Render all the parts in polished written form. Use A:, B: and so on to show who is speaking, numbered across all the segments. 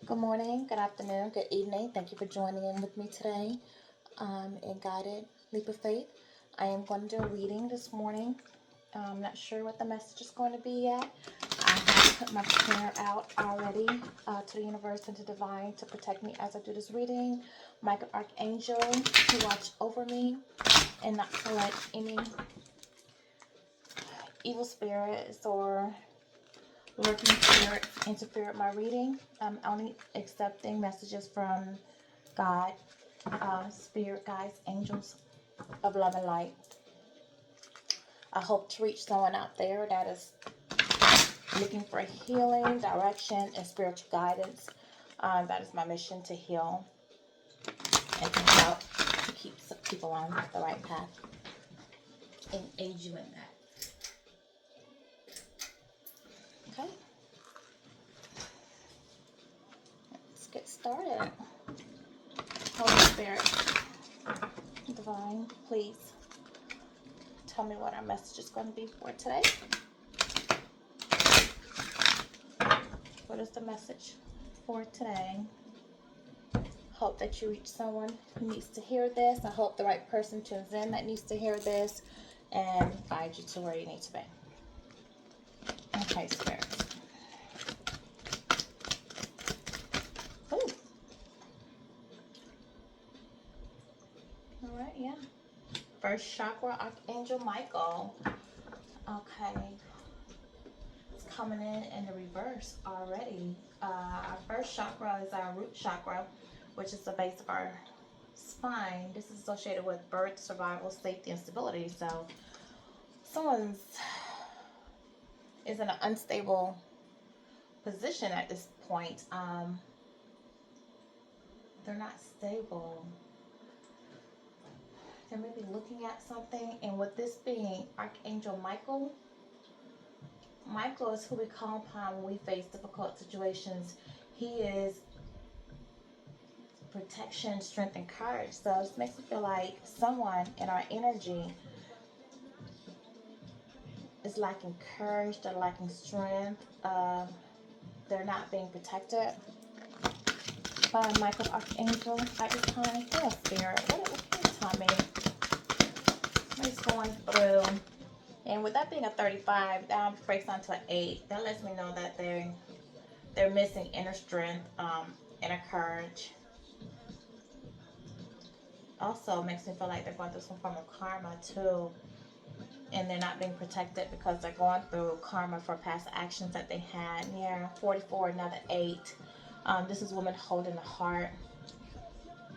A: Good morning, good afternoon, good evening. Thank you for joining in with me today in Guided Leap of Faith. I am going to do a reading this morning. I'm not sure what the message is going to be yet. I have put my prayer out already to the universe and to divine to protect me as I do this reading. Michael Archangel to watch over me and not to let any evil spirits or lurking spirits interfere with my reading. I'm only accepting messages from God, spirit guides, angels of love and light. I hope to reach someone out there that is looking for healing, direction, and spiritual guidance. That is my mission, to heal and to help to keep some people on the right path and aid you in that. Okay, let's get started. Holy Spirit, divine, please tell me what our message is going to be for today. What is the message for today? Hope that you reach someone who needs to hear this. I hope the right person tunes in that needs to hear this and guide you to where you need to be. Okay, Spirit. Ooh. All right, yeah. First chakra, Archangel Michael. Okay. It's coming in the reverse already. Our first chakra is our root chakra, which is the base of our spine. This is associated with birth, survival, safety, and stability. So someone's is in an unstable position at this point. They're not stable. They may be looking at something, and with this being Archangel Michael, Michael is who we call upon when we face difficult situations. He is protection, strength, and courage. So this makes me feel like someone in our energy is lacking courage, they're lacking strength, they're not being protected by Michael Archangel at this time. Oh, Spirit, what can you tell me? Somebody's going through, and with that being a 35, that breaks down to an 8. That lets me know that they're missing inner strength, inner courage. Also makes me feel like they're going through some form of karma too, and they're not being protected because they're going through karma for past actions that they had. Yeah, 44, another 8. This is woman holding a heart.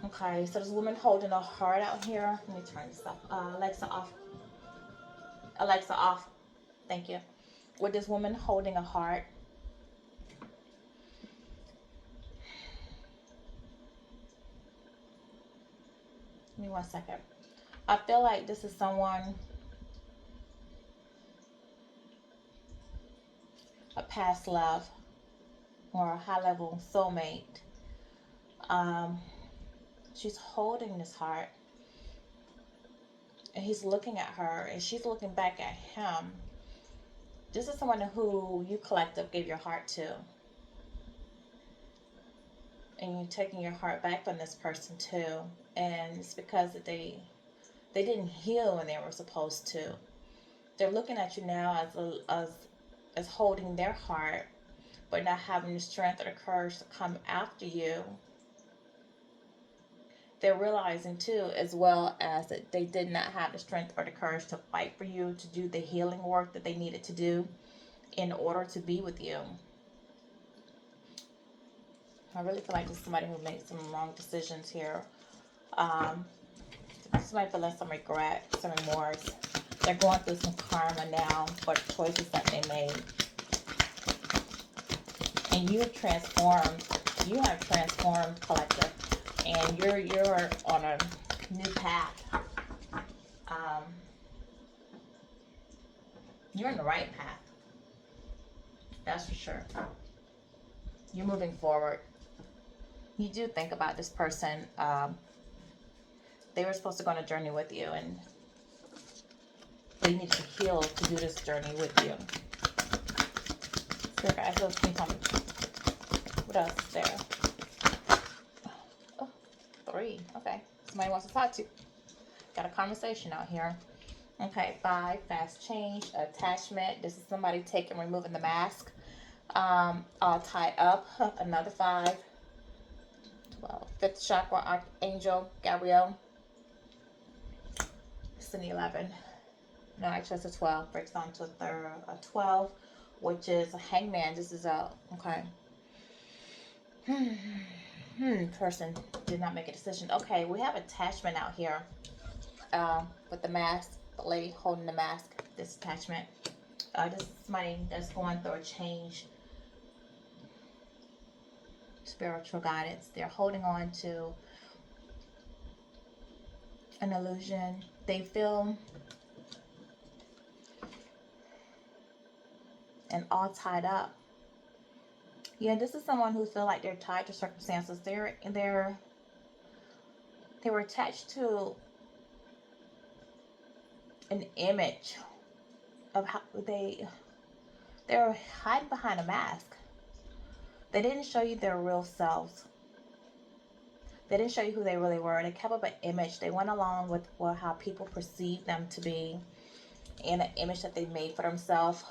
A: Okay, so there's a woman holding a heart out here. Let me turn this up. Alexa off. Alexa off. Thank you. With this woman holding a heart. Give me 1 second. I feel like this is someone, a past love or a high level soulmate. She's holding this heart, and he's looking at her, and she's looking back at him. This is someone who you collective gave your heart to, and you're taking your heart back from this person too. And it's because they didn't heal when they were supposed to. They're looking at you now as holding their heart, but not having the strength or the courage to come after you. They're realizing too, as well, as that they did not have the strength or the courage to fight for you, to do the healing work that they needed to do in order to be with you. I really feel like this is somebody who made some wrong decisions here. Somebody feeling some regret, some remorse. They're going through some karma now for the choices that they made. And you have transformed. You have transformed, collective. And you're on a new path. You're in the right path. That's for sure. You're moving forward. You do think about this person. They were supposed to go on a journey with you, and they need to heal to do this journey with you. Spirit guys, can you tell me what else is there? somebody wants to talk to. Got a conversation out here. Okay, 5, fast change, attachment. This is somebody taking, removing the mask. All tied up. Another 5. 12. Fifth chakra, Archangel Gabriel. It's an 11. No, actually, it's a 12. Breaks down to a 12, which is a hangman. This is a, okay. Person did not make a decision. Okay, we have attachment out here. With the mask, the lady holding the mask, this attachment. This is somebody that's going through a change. Spiritual guidance. They're holding on to an illusion. They feel and all tied up. Yeah, this is someone who feel like they're tied to circumstances. They were attached to an image of how they're hiding behind a mask. They didn't show you their real selves. They didn't show you who they really were. They kept up an image. They went along with how people perceive them to be and an image that they made for themselves.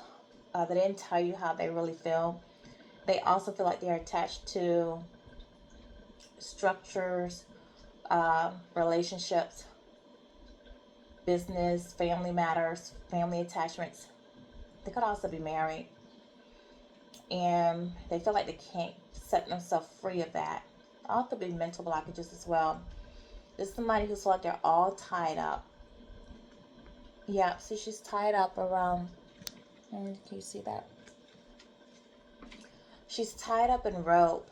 A: They didn't tell you how they really feel. They also feel like they're attached to structures, relationships, business, family matters, family attachments. They could also be married. And they feel like they can't set themselves free of that. Also be mental blockages as well. This is somebody who's like they're all tied up. Yeah, see, she's tied up around, and can you see that? She's tied up in rope,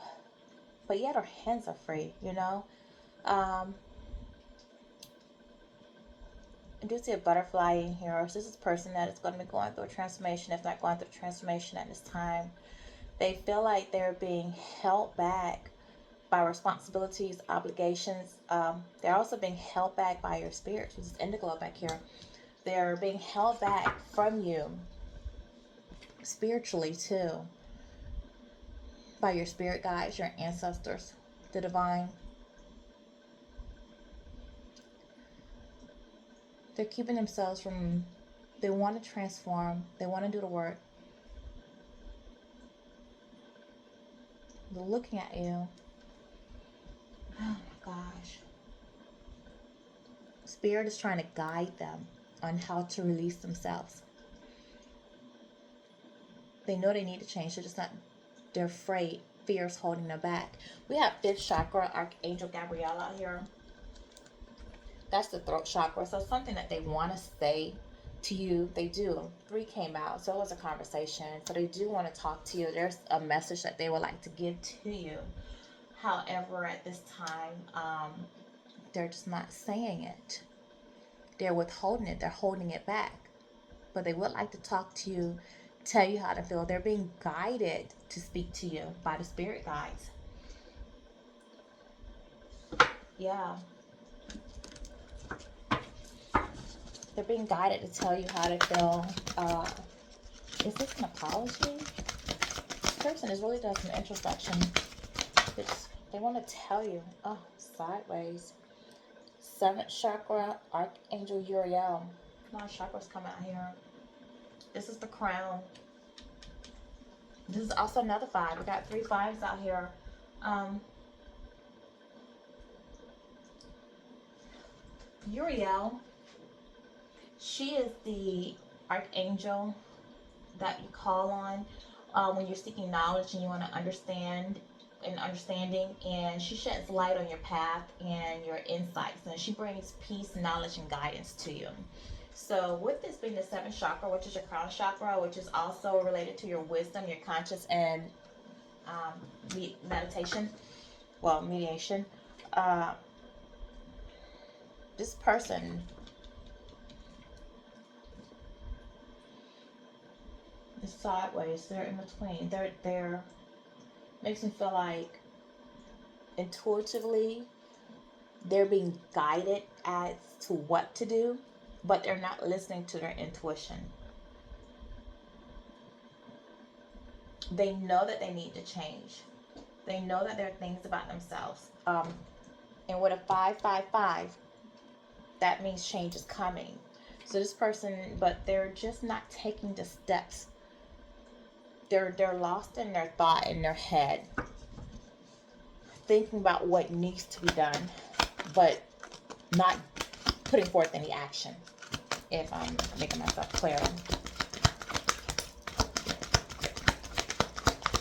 A: but yet her hands are free, you know? I do see a butterfly in here. So this is a person that is going to be going through a transformation, if not going through a transformation at this time. They feel like they're being held back by responsibilities, obligations. They're also being held back by your spirits, which is indigo back here. They're being held back from you spiritually too, by your spirit guides, your ancestors, the divine. They're keeping themselves from, they want to transform, they want to do the work. They're looking at you. Oh my gosh. Spirit is trying to guide them on how to release themselves. They know they need to change. They're just not, they're afraid. Fear is holding them back. We have 5th chakra, Archangel Gabriel out here. That's the throat chakra. So something that they want to say to you, they do. 3 came out, so it was a conversation. So they do want to talk to you. There's a message that they would like to give to you. However, at this time, they're just not saying it. They're withholding it. They're holding it back. But they would like to talk to you, tell you how to feel. They're being guided to speak to you by the spirit guides. Yeah. They're being guided to tell you how to feel. Is this an apology? This person is really doing some introspection. They want to tell you. Oh, sideways. 7th chakra, Archangel Uriel. A lot of chakras come out here. This is the crown. This is also another 5. We got 3 5s out here. Uriel, she is the archangel that you call on when you're seeking knowledge and you want to understanding, and she sheds light on your path and your insights, and she brings peace, knowledge, and guidance to you. So with this being the 7th chakra, which is your crown chakra, which is also related to your wisdom, your conscious, and meditation, mediation, this person is sideways. They're in between. They're makes me feel like intuitively they're being guided as to what to do, but they're not listening to their intuition. They know that they need to change. They know that there are things about themselves. And with a 555, that means change is coming. So this person, but they're just not taking the steps. They're lost in their thought, in their head, thinking about what needs to be done, but not putting forth any action. If I'm making myself clear.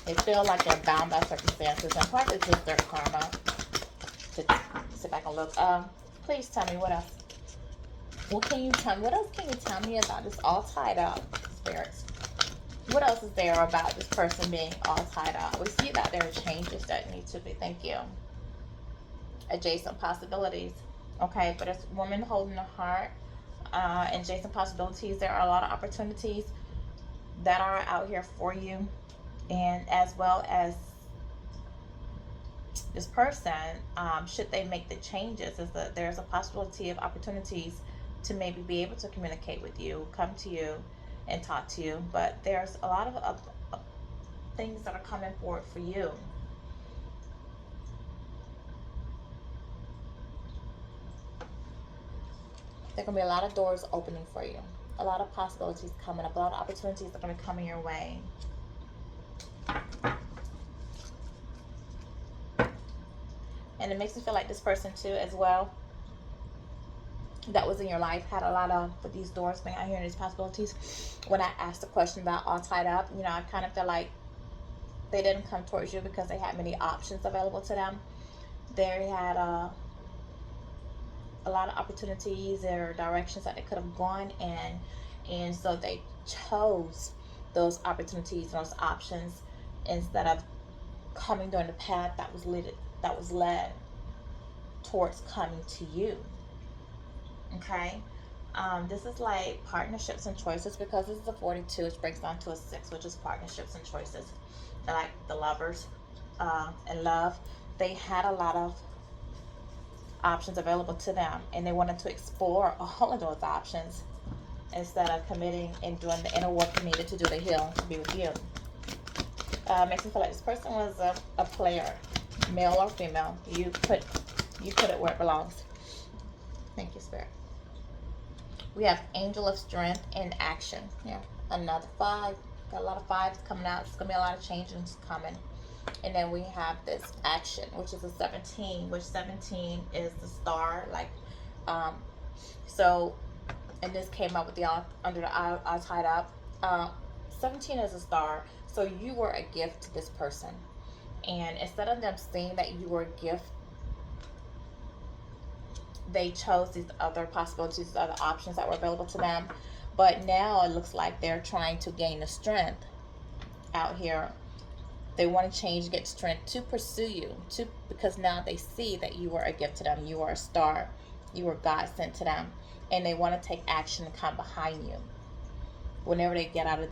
A: They feel like they're bound by circumstances, and part of this is their karma. To sit back and look. Please tell me what else. What can you tell me? What else can you tell me about this all tied up, spirits? What else is there about this person being all tied up? We see that there are changes that need to be. Thank you. Adjacent possibilities. Okay, but it's woman holding the heart. Adjacent possibilities. There are a lot of opportunities that are out here for you, and as well as this person, should they make the changes, is that there's a possibility of opportunities to maybe be able to communicate with you, come to you, and talk to you. But there's a lot of things that are coming forward for you. There can be a lot of doors opening for you, a lot of possibilities coming up, a lot of opportunities that are going to come in your way. And it makes me feel like this person too, as well, that was in your life, had a lot of, with these doors being out here and these possibilities. When I asked the question about all tied up, you know, I kind of felt like they didn't come towards you because they had many options available to them. They had a lot of opportunities or directions that they could have gone in, and so they chose those opportunities and those options instead of coming down the path that was led towards coming to you. Okay, this is like partnerships and choices, because this is a 42, which breaks down to a 6, which is partnerships and choices. Like the lovers and love, they had a lot of options available to them, and they wanted to explore all of those options instead of committing and doing the inner work needed to do the healing to be with you. Makes me feel like this person was a player, male or female. You put it where it belongs. Thank you, Spirit. We have Angel of Strength in action. Yeah, another 5. Got a lot of 5s coming out. It's gonna be a lot of changes coming. And then we have this action, which is a 17, which 17 is the star. Like, so, and this came up with the under the eye tied up. 17 is a star. So you were a gift to this person, and instead of them seeing that you were a gift, they chose these other possibilities, these other options that were available to them. But now it looks like they're trying to gain the strength out here. They want to change, get strength to pursue you, because now they see that you were a gift to them. You were a star. You were God sent to them, and they want to take action and come behind you. Whenever they get out of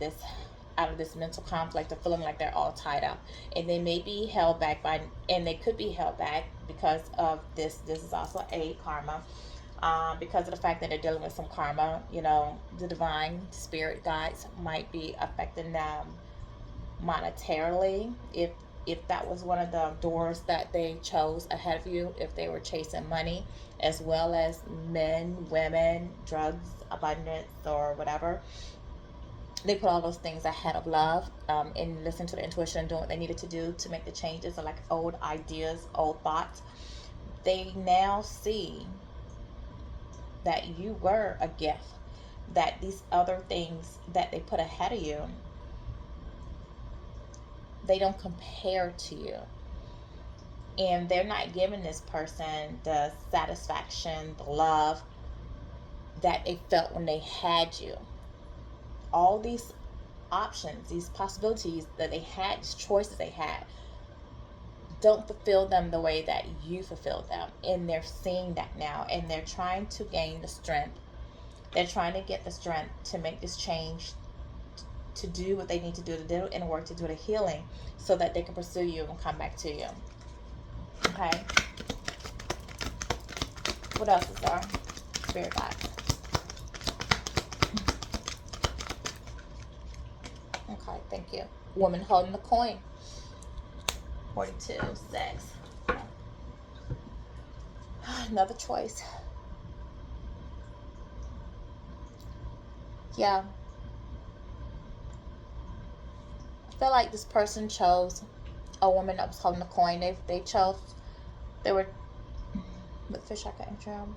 A: this mental conflict of feeling like they're all tied up, and they may be held back by, and they could be held back because of this. This is also a karma, because of the fact that they're dealing with some karma. You know, the divine spirit guides might be affecting them monetarily, if that was one of the doors that they chose ahead of you, if they were chasing money, as well as men, women, drugs, abundance, or whatever. They put all those things ahead of love, and listen to the intuition and doing what they needed to do to make the changes, or like old ideas, old thoughts. They now see that you were a gift, that these other things that they put ahead of you, they don't compare to you, and they're not giving this person the satisfaction, the love that they felt when they had you. All these options, these possibilities that they had, these choices they had, don't fulfill them the way that you fulfilled them, and they're seeing that now, and they're trying to gain the strength. They're trying to get the strength to make this change, to do what they need to do and work to do the healing, so that they can pursue you and come back to you. Okay. What else is there? Spirit guides. Okay, thank you. Woman holding the coin. 42, 6. Another choice. Yeah. I feel like this person chose a woman that was holding a coin. They were, with fish I couldn't drown.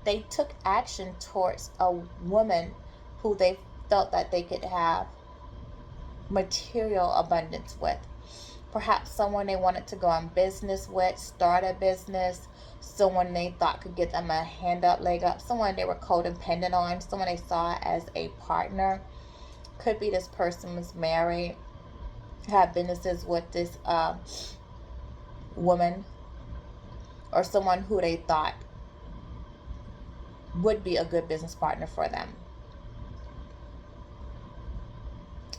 A: They took action towards a woman who they felt that they could have material abundance with. Perhaps someone they wanted to go on business with, start a business, someone they thought could give them a hand up, leg up, someone they were codependent on, someone they saw as a partner. Could be this person was married, had businesses with this woman, or someone who they thought would be a good business partner for them.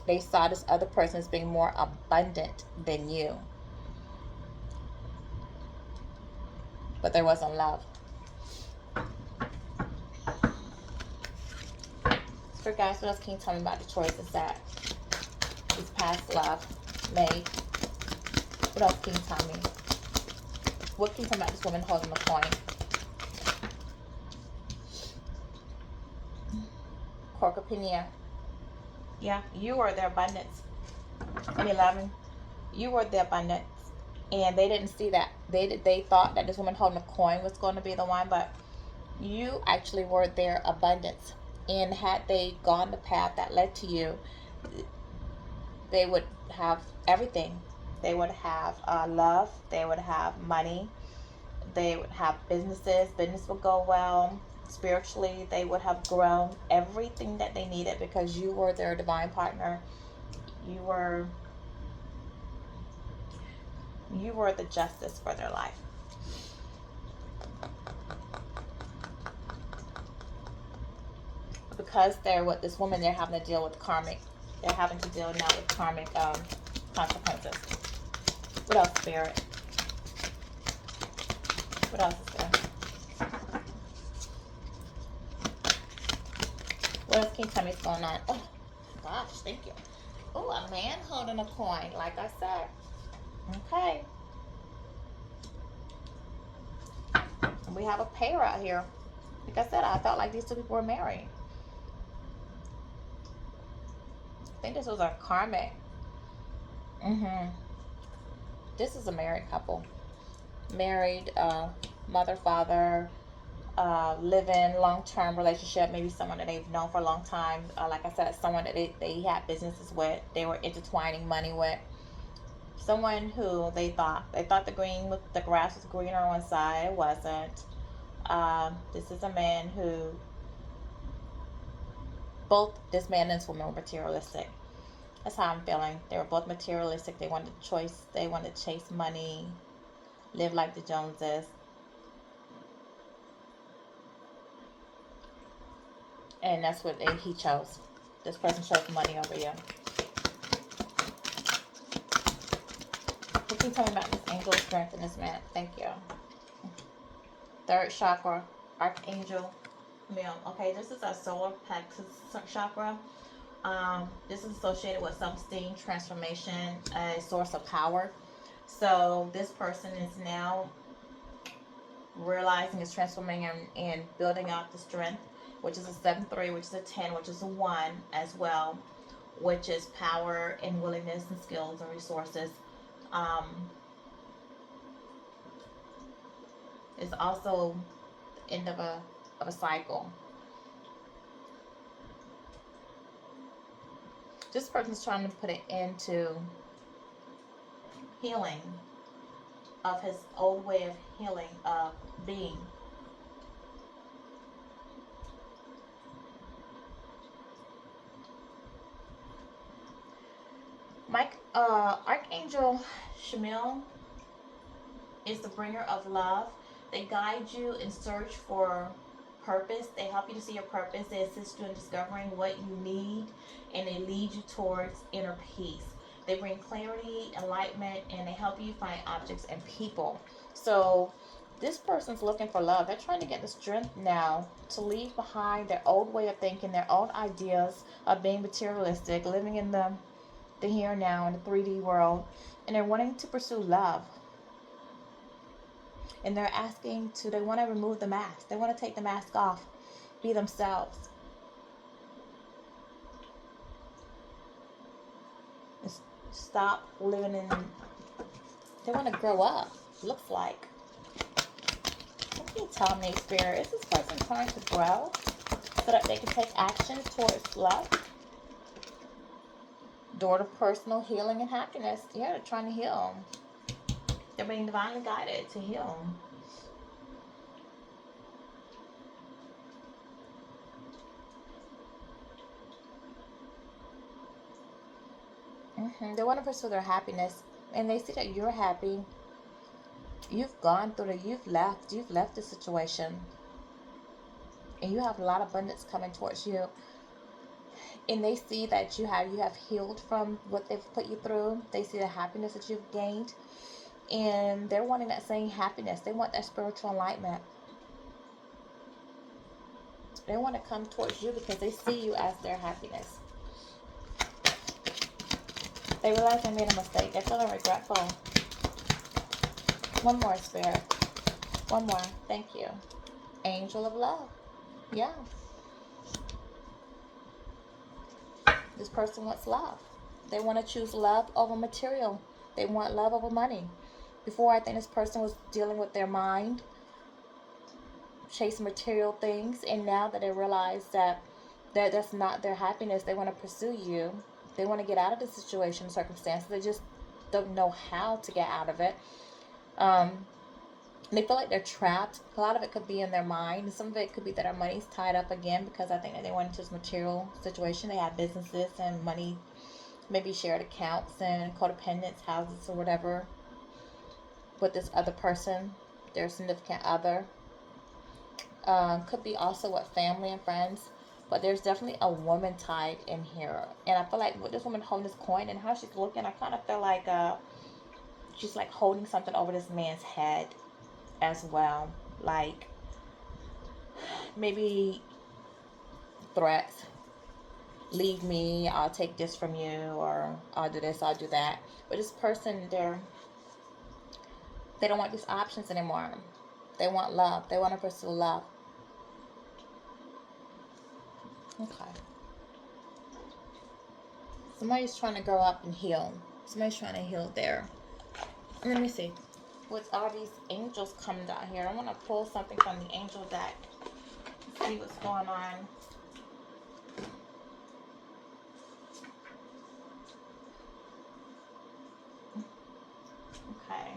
A: They saw this other person as being more abundant than you. But there wasn't love. So guys, what else can you tell me about the choices that this past love made? What else can you tell me? What can you tell me about this woman holding the coin? Corcopenia. Yeah, you are their abundance. And 11, you were the abundance. And they didn't see that. They thought that this woman holding a coin was going to be the one, but you actually were their abundance. And had they gone the path that led to you, they would have everything. They would have love. They would have money. They would have businesses. Business would go well. Spiritually, they would have grown everything that they needed because you were their divine partner. You were the justice for their life. Because they're with this woman, they're having to deal with karmic. They're having to deal now with karmic consequences. What else, Spirit? What else is there? What else can you tell me is going on? Oh, gosh, thank you. Oh, a man holding a coin, like I said. Okay. And we have a pair out here. Like I said, I felt like these two people were married. I think this was a karmic. This is a married couple. Married, mother, father, live-in, long-term relationship. Maybe someone that they've known for a long time. Like I said, someone that they had businesses with. They were intertwining money with. Someone who they thought the grass was greener on one side. It wasn't. This is a man who, both this man and this woman were materialistic. That's how I'm feeling. They were both materialistic. They wanted to chase money, live like the Joneses. And that's what he chose. This person chose money over you. What can you tell me about this angel strength in this man? Thank you. Third chakra, Archangel Mill. Okay, this is our solar plexus chakra. This is associated with self-esteem, transformation, a source of power. So this person is now realizing is transforming and building out the strength, which is a 7-3, which is a 10, which is a 1 as well, which is power and willingness and skills and resources. It's also the end of a cycle. This person's trying to put an end to healing of his old way of healing, of being. Archangel Shamil is the bringer of love. They guide you in search for purpose. They help you to see your purpose. They assist you in discovering what you need, and they lead you towards inner peace. They bring clarity, enlightenment, and they help you find objects and people. So this person's looking for love. They're trying to get the strength now to leave behind their old way of thinking, their old ideas of being materialistic, living in the here and now in the 3D world, and they're wanting to pursue love. And they're asking to, they want to remove the mask. They want to take the mask off, be themselves. Stop living in, they want to grow up, looks like. What can you tell me, Spirit? Is this person trying to grow so that they can take action towards love? Door to personal healing and happiness. Yeah, they're trying to heal. They're being divinely guided to heal. They want to pursue their happiness, and they see that you're happy. You've gone through it. You've left the situation, and you have a lot of abundance coming towards you. And they see that you have healed from what they've put you through. They see the happiness that you've gained, and they're wanting that same happiness. They want that spiritual enlightenment. They want to come towards you because they see you as their happiness. They realize they made a mistake. They're feeling regretful. One more, Spirit. One more. Thank you. Angel of love. Yeah. This person wants love. They want to choose love over material. They want love over money. Before, I think this person was dealing with their mind, chasing material things, and now that they realize that that's not their happiness, they want to pursue you. They want to get out of the situation, circumstances. They just don't know how to get out of it. They feel like they're trapped. A lot of it could be in their mind. Some of it could be that our money's tied up again, because I think that they went into this material situation. They have businesses and money, maybe shared accounts and codependence houses or whatever with this other person, their significant other. Could be also with family and friends. But there's definitely a woman tied in here. And I feel like with this woman holding this coin and how she's looking, I kind of feel like she's like holding something over this man's head as well. Like maybe threats. Leave me, I'll take this from you, or I'll do this, I'll do that. But this person, they don't want these options anymore. They want love. They want to pursue love. Okay. Somebody's trying to grow up and heal. Somebody's trying to heal there. Let me see. With all these angels coming down here, I want to pull something from the angel deck. See what's going on. Okay.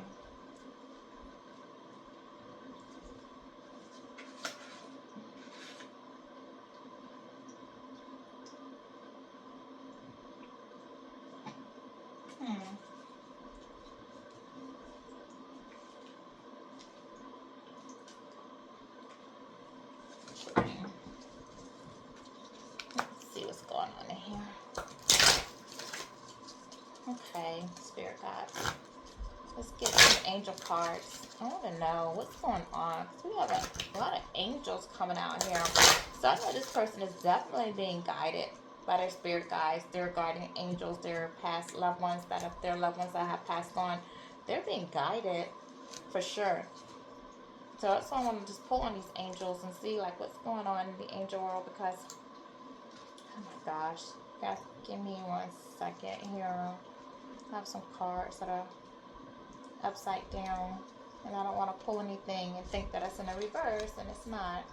A: Let's see what's going on in here. Okay, Spirit guides. Let's get some angel cards. I want to know what's going on. We have a lot of angels coming out here. So I know this person is definitely being guided by their spirit guides, their guardian angels, their past loved ones their loved ones that have passed on. They're being guided for sure. So that's why I want to just pull on these angels and see like what's going on in the angel world, because oh my gosh, guys, give me 1 second here. I have some cards that are upside down, and I don't want to pull anything and think that it's in a reverse, and it's not.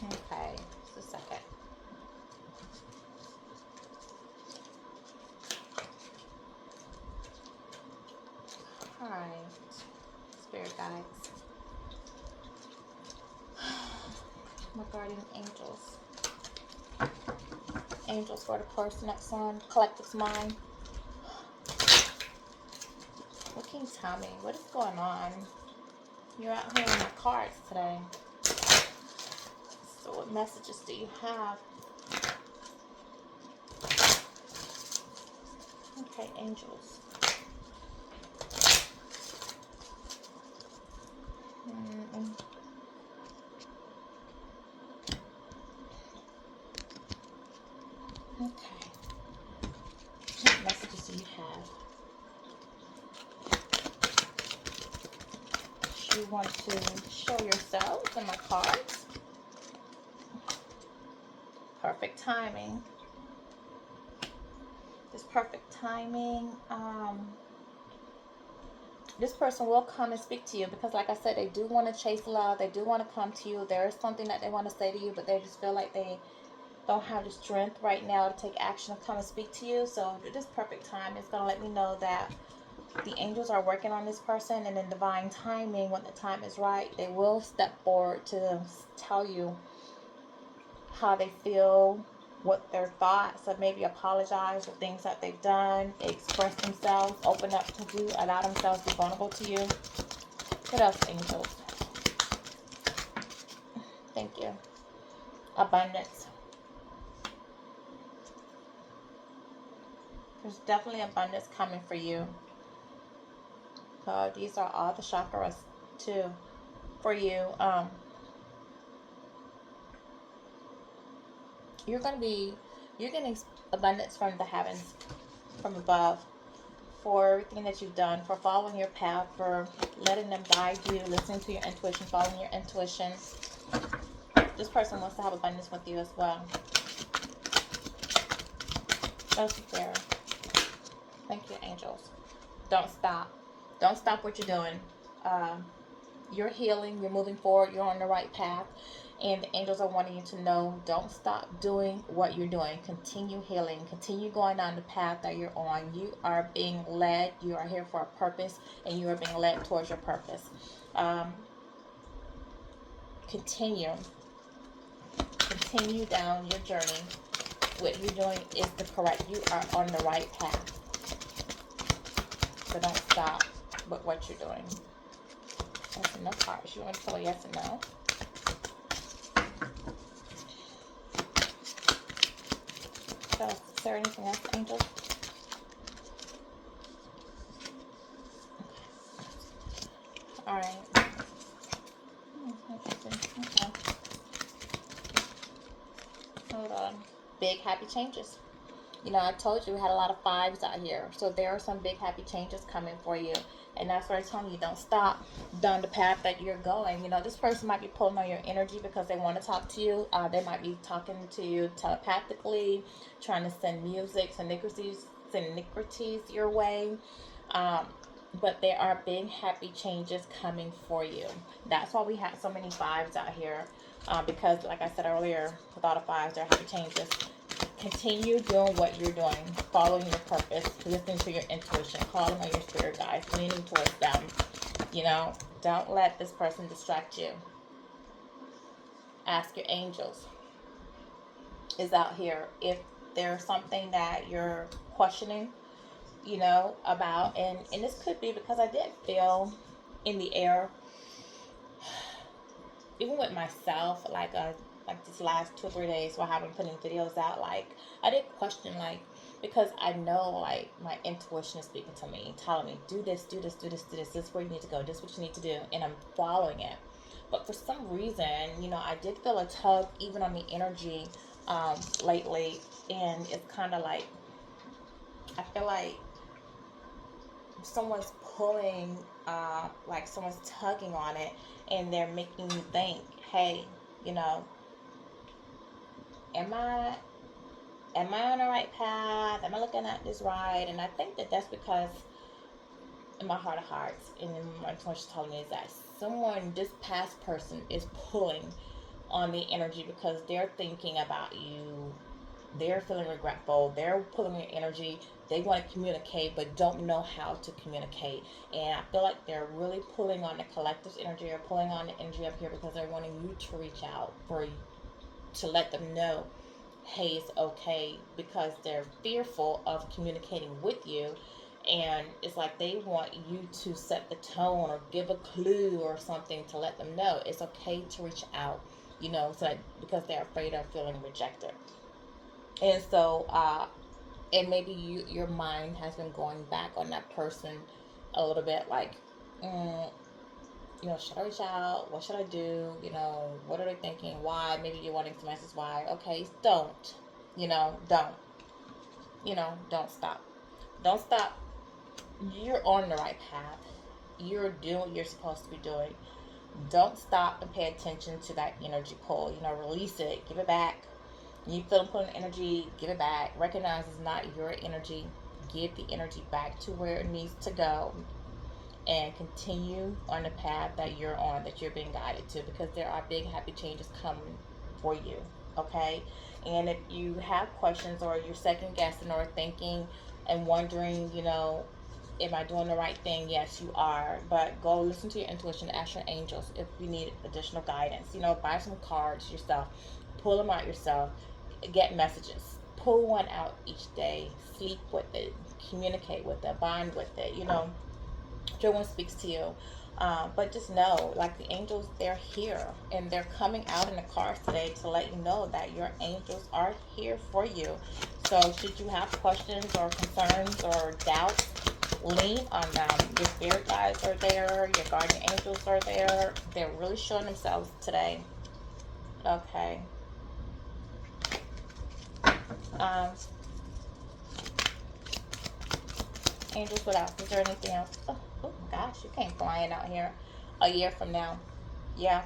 A: Okay, just a second. Alright, Spirit guides. My guardian angels. Angels for the person that's on Collective's mind. What can you tell me? What is going on? You're out here on the cards today. So what messages do you have? Okay, angels. Okay. do you have? You want to show yourselves in my cards. Perfect timing. This perfect timing. This person will come and speak to you because, like I said, they do want to chase love. They do want to come to you. There is something that they want to say to you, but they just feel like they don't have the strength right now to take action to come and speak to you. So this perfect time is going to let me know that the angels are working on this person, and in divine timing, when the time is right, they will step forward to tell you how they feel, what their thoughts, or maybe apologize for things that they've done, express themselves, open up to you, allow themselves to be vulnerable to you. What else, angels? Thank you. Abundance. There's definitely abundance coming for you. These are all the chakras too for you. You're getting abundance from the heavens, from above, for everything that you've done, for following your path, for letting them guide you, listening to your intuition, following your intuition. This person wants to have abundance with you as well. There. Thank you, angels. Don't stop. Don't stop what you're doing. You're healing. You're moving forward. You're on the right path. And the angels are wanting you to know, don't stop doing what you're doing. Continue healing. Continue going down the path that you're on. You are being led. You are here for a purpose, and you are being led towards your purpose. Continue down your journey. What you're doing is the correct. You are on the right path. So don't stop with what you're doing. That's enough cards. You want to tell a yes or no? So, is there anything else, angels? All right. Okay. Hold on. Big happy changes. You know, I told you we had a lot of fives out here. So there are some big happy changes coming for you. And that's what I'm telling you. Don't stop down the path that you're going. You know, this person might be pulling on your energy because they want to talk to you. They might be talking to you telepathically, trying to send music, synchronicities your way. But there are big happy changes coming for you. That's why we have so many fives out here. Because, like I said earlier, with all the fives, there are happy changes. Continue doing what you're doing, following your purpose, listening to your intuition, calling on your spirit guides, leaning towards them. You know, don't let this person distract you. Ask your angels is out here if there's something that you're questioning, you know, about. And this could be because I did feel in the air, even with myself, like these last 2 or 3 days while I've been putting videos out, like I did question, like, because I know, like, my intuition is speaking to me, telling me, do this, do this, do this, do this, this is where you need to go, this is what you need to do, and I'm following it. But for some reason, you know, I did feel a tug even on the energy lately, and it's kind of like, I feel like someone's pulling, like someone's tugging on it, and they're making me think, hey, you know, am I on the right path? Am I looking at this right? And I think that that's because in my heart of hearts, and in my intuition telling me is that this past person is pulling on the energy because they're thinking about you. They're feeling regretful. They're pulling your energy. They want to communicate, but don't know how to communicate. And I feel like they're really pulling on the collective's energy, or pulling on the energy up here because they're wanting you to reach out to let them know, hey, it's okay, because they're fearful of communicating with you. And it's like they want you to set the tone or give a clue or something to let them know it's okay to reach out, you know, so that, because they're afraid of feeling rejected. And so, and maybe your mind has been going back on that person a little bit, like, you know, should I reach out? What should I do? You know, what are they thinking? Why? Maybe you're wanting some answers. Why? Okay, don't. You know, don't. You know, don't stop. Don't stop. You're on the right path. You're doing what you're supposed to be doing. Don't stop and pay attention to that energy pull. You know, release it, give it back. You feel pulling energy, give it back. Recognize it's not your energy. Give the energy back to where it needs to go, and continue on the path that you're on, that you're being guided to, because there are big happy changes coming for you. Okay. And if you have questions, or you're second guessing or thinking and wondering, you know, am I doing the right thing? Yes, you are. But go listen to your intuition, ask your angels if you need additional guidance. You know, buy some cards yourself, pull them out yourself, get messages, pull one out each day, sleep with it, communicate with it, bond with it. You know, whichever one speaks to you. But just know, like, the angels, they're here, and they're coming out in the cards today to let you know that your angels are here for you. So should you have questions or concerns or doubts, lean on them. Your spirit guides are there. Your guardian angels are there. They're really showing themselves today. Okay. Um, Angels, what else? Is there anything else? Oh gosh, you came flying out here. A year from now. Yeah.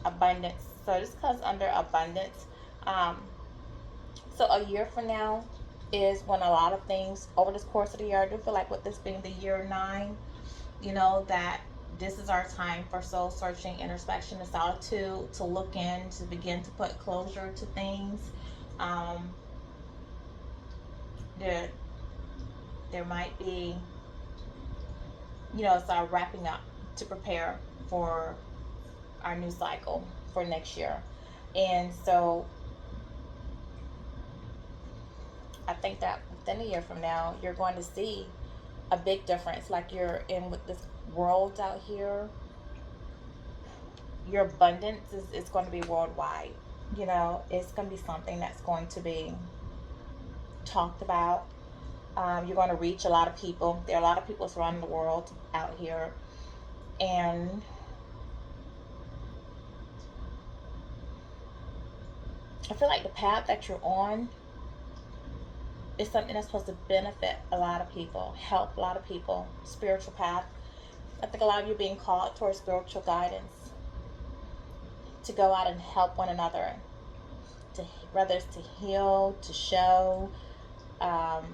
A: Abundance. So this comes under abundance. Um, so a year from now is when a lot of things over this course of the year, I do feel like with this being the year 9, you know, that this is our time for soul searching, introspection, and solitude, to look in, to begin to put closure to things. Um, there, there might be, you know, it's our wrapping up to prepare for our new cycle for next year. And so I think that within a year from now, you're going to see a big difference. Like, you're in with this world out here, your abundance is going to be worldwide. You know, it's going to be something that's going to be talked about. You're going to reach a lot of people. There are a lot of people surrounding the world out here. And I feel like the path that you're on is something that's supposed to benefit a lot of people, help a lot of people. Spiritual path. I think a lot of you are being called towards spiritual guidance, to go out and help one another, to, whether it's to heal, to show, um,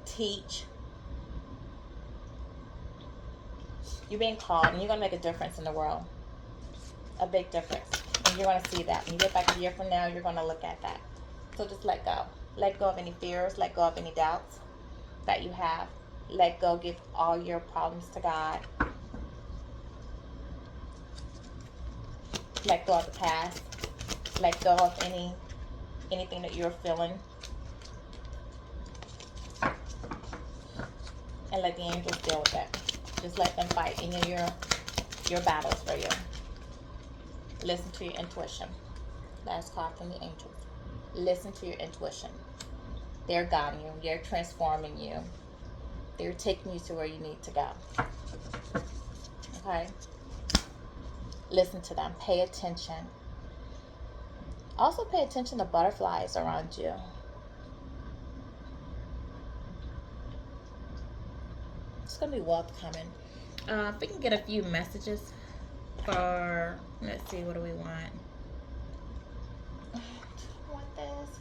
A: teach. You're being called, and you're going to make a difference in the world. A big difference. And you're going to see that. When you get back a year from now, you're going to look at that. So just let go. Let go of any fears. Let go of any doubts that you have. Let go. Give all your problems to God. Let go of the past. Let go of anything that you're feeling. And let the angels deal with it. Just let them fight any of your battles for you. Listen to your intuition. Last card from the angels. Listen to your intuition. They're guiding you. They're transforming you. They're taking you to where you need to go. Okay? Listen to them. Pay attention. Also pay attention to butterflies around you. It's going to be wealth coming. If we can get a few messages for, let's see, what do we want? Do we want this?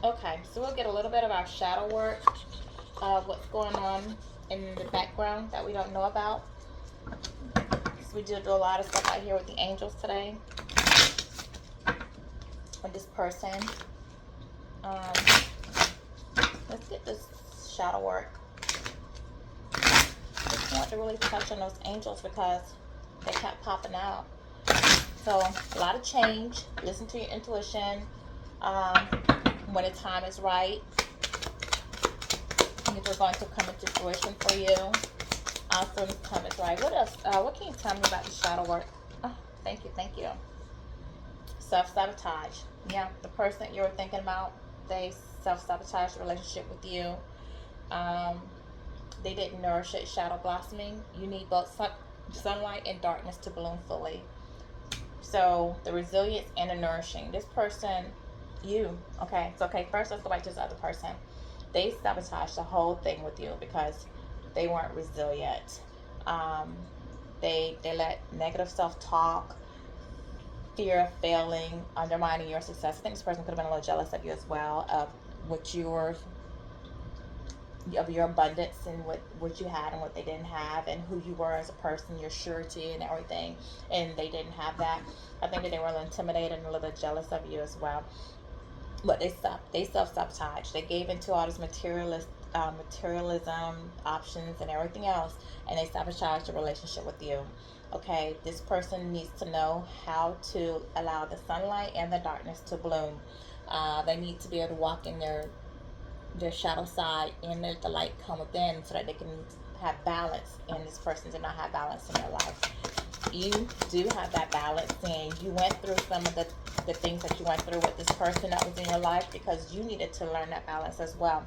A: Okay, so we'll get a little bit of our shadow work, what's going on in the background that we don't know about. So we do a lot of stuff out here with the angels today. With this person. Let's get this shadow work. I just want to really touch on those angels because they kept popping out. So a lot of change. Listen to your intuition. When the time is right, things are going to come into fruition for you. Also, when the time is right. What else? What can you tell me about the shadow work? Oh, thank you, thank you. Self-sabotage. Yeah, the person that you were thinking about, they self-sabotaged the relationship with you. They didn't nourish it. Shadow blossoming. You need both. sunlight and darkness to bloom fully. So the resilience and the nourishing. This person, you, okay, so okay, first let's go back to this other person. They sabotaged the whole thing with you because they weren't resilient. Um, they let negative self-talk, fear of failing, undermining your success. I think this person could have been a little jealous of you as well, of what you were, of your abundance and what you had and what they didn't have, and who you were as a person, your surety and everything, and they didn't have that. I think that they were a little intimidated and a little bit jealous of you as well. But they self-sabotage. They gave into all this materialism options and everything else, and they sabotage the relationship with you. Okay, this person needs to know how to allow the sunlight and the darkness to bloom. They need to be able to walk in their shadow side and let the light come within, so that they can have balance. And this person did not have balance in their life. You do have that balance, and you went through some of the things that you went through with this person that was in your life because you needed to learn that balance as well.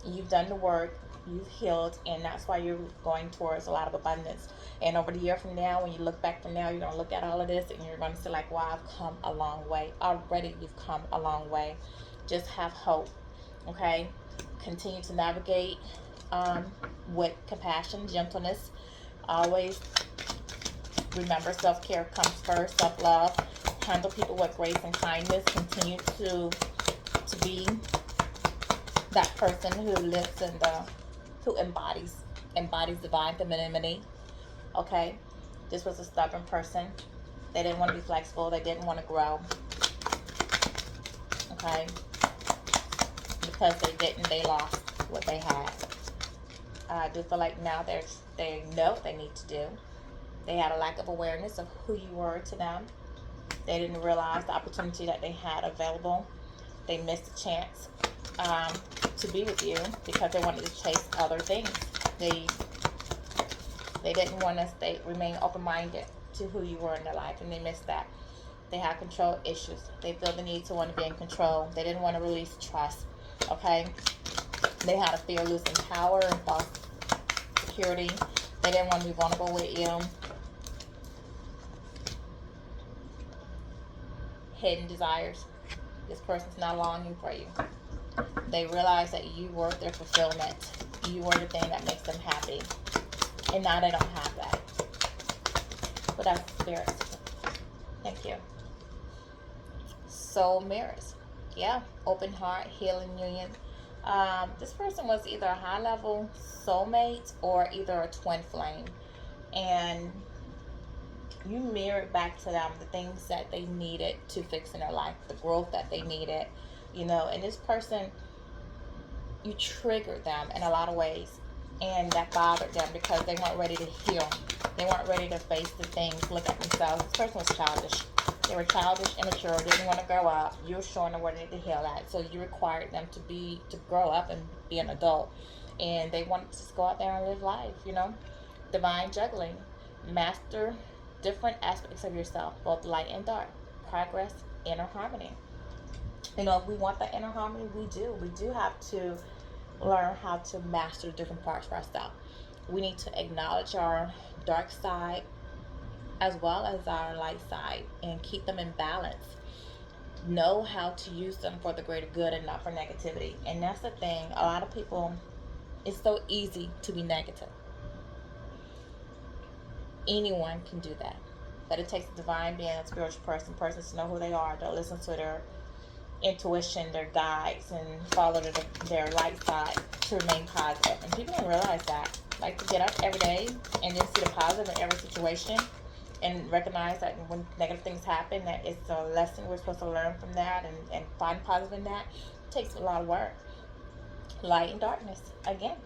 A: You've done the work, you've healed, and that's why you're going towards a lot of abundance. And over the year from now, when you look back from now, you're going to look at all of this and you're going to say like, wow, I've come a long way. Already you've come a long way. Just have hope, okay? Continue to navigate with compassion, gentleness. Always remember, self-care comes first, self-love. Handle people with grace and kindness. Continue to be that person who lives in who embodies divine femininity. Okay, this was a stubborn person. They didn't want to be flexible. They didn't want to grow. Okay, because they lost what they had. I do feel like now they know what they need to do. They had a lack of awareness of who you were to them. They didn't realize the opportunity that they had available. They missed a chance to be with you because they wanted to chase other things. They didn't want to remain open-minded to who you were in their life, and they missed that. They had control issues. They feel the need to want to be in control. They didn't want to release trust. Okay? They had a fear of losing power and false security. They didn't want to be vulnerable with you. Hidden desires. This person's not longing for you. They realize that you were their fulfillment. You were the thing that makes them happy. And now they don't have that. But that's spirit. Thank you. Soul mirrors. Yeah. Open heart, healing union. This person was either a high-level soulmate or either a twin flame. And you mirrored back to them the things that they needed to fix in their life, the growth that they needed, and this person, you triggered them in a lot of ways, and that bothered them because they weren't ready to heal. They weren't ready to face the things, look at themselves. This person was childish. They were childish, immature, didn't want to grow up. You were showing them where they need to heal at, so you required them to grow up and be an adult, and they wanted to just go out there and live life, Divine juggling. Master different aspects of yourself, both light and dark. Progress, inner harmony. If we want that inner harmony, we do have to learn how to master different parts of ourselves. We need to acknowledge our dark side as well as our light side and keep them in balance. Know how to use them for the greater good and not for negativity. And that's the thing. A lot of people, it's so easy to be negative. Anyone can do that. But it takes a divine being, a spiritual persons to know who they are, to listen to their intuition, their guides, and follow their light side to remain positive. And people don't realize that. Like, to get up every day and then see the positive in every situation and recognize that when negative things happen, that it's a lesson we're supposed to learn from that and find positive in that. It takes a lot of work. Light and darkness. Again,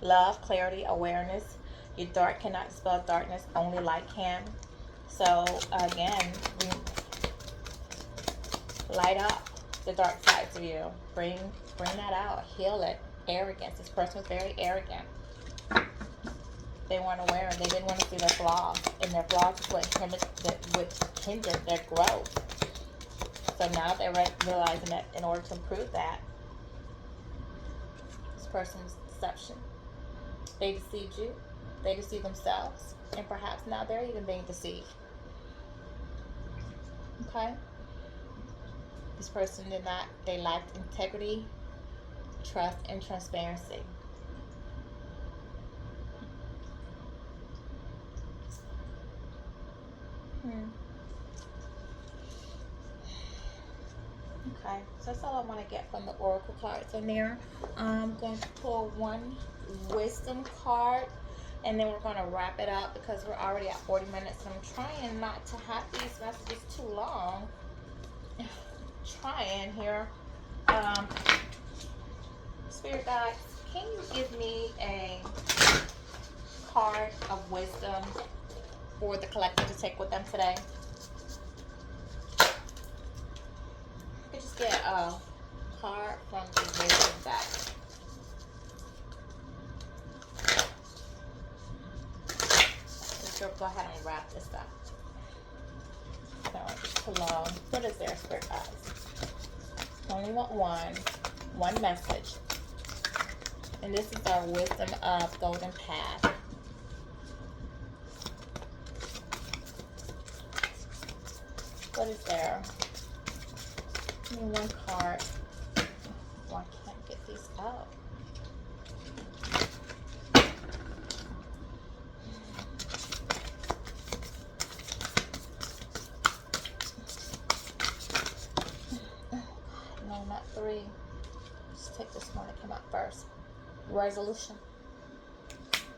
A: love, clarity, awareness. Your dark cannot dispel darkness, only light can. So again, light up the dark sides of you. Bring that out. Heal it. Arrogance. This person was very arrogant. They weren't aware. They didn't want to see their flaws, and their flaws is what hindered their growth. So now they're realizing that in order to improve that, this person's deception. They deceived you. They deceive themselves, and perhaps now they're even being deceived. Okay? This person they lacked integrity, trust, and transparency. Okay, so that's all I want to get from the oracle cards in there. I'm going to pull one wisdom card, and then we're going to wrap it up because we're already at 40 minutes. I'm trying not to have these messages too long. Trying here. Spirit guides, can you give me a card of wisdom for the collective to take with them today? You could just get a card from the wisdom deck. Let's go ahead and wrap this up. So, too long. What is there, Spirit guides? I only want one message. And this is our wisdom of golden path. What is there? Give me one card. Oh, I can't get these out. No, not three. Just take this one that came out first. Resolution.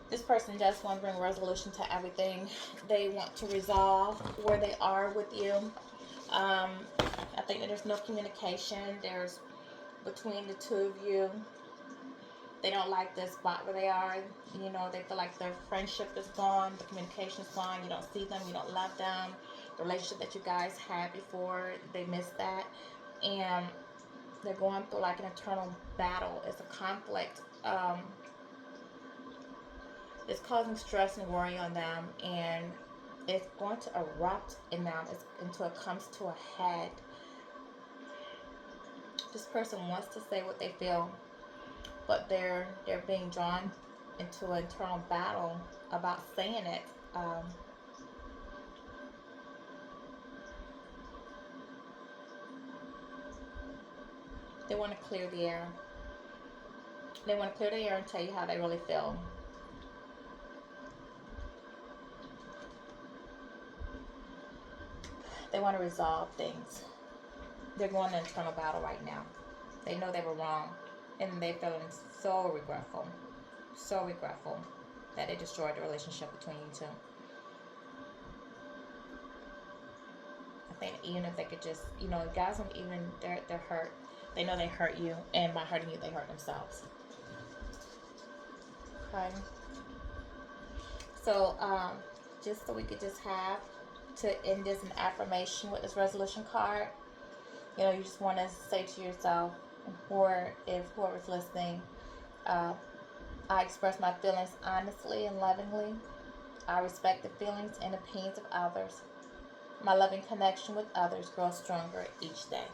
A: This person does want to bring resolution to everything. They want to resolve where they are with you. I think that there's no communication. There's between the two of you. They don't like the spot where they are. You know, they feel like their friendship is gone. The communication is gone. You don't see them. You don't love them. The relationship that you guys had before, they miss that. And they're going through like an internal battle. It's a conflict. It's causing stress and worry on them. And it's going to erupt in them until it comes to a head. This person wants to say what they feel, but they're being drawn into an internal battle about saying it. They want to clear the air. They want to clear the air and tell you how they really feel. They want to resolve things. They're going to an internal battle right now. They know they were wrong, and they're feeling so regretful that they destroyed the relationship between you two. I think even if they could just, guys don't even, they're hurt. They know they hurt you, and by hurting you, they hurt themselves. Okay. So, just so we could just have to end this an affirmation with this resolution card. You just want to say to yourself, or if whoever's listening, I express my feelings honestly and lovingly. I respect the feelings and opinions of others. My loving connection with others grows stronger each day.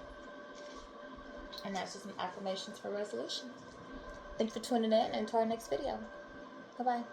A: And that's just some affirmations for resolution. Thanks for tuning in, and to our next video. Bye-bye.